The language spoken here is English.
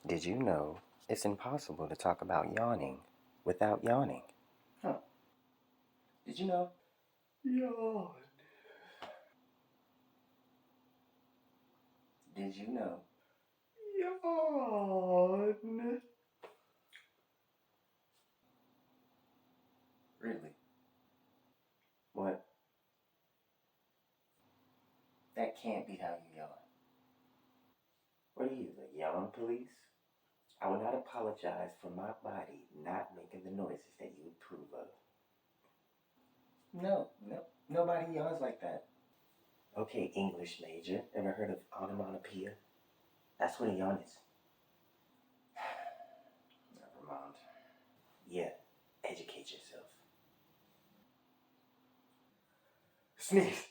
Did you know it's impossible to talk about yawning without yawning? Huh. Did you know? Yawn. Did you know? Yawn. Really? What? That can't be how you yawn. What are you, the yawn police? I will not apologize for my body not making the noises that you approve of. No, nobody yawns like that. Okay, English major, ever heard of onomatopoeia? That's what a yawn is. Never mind. Yeah, educate yourself. Sneeze.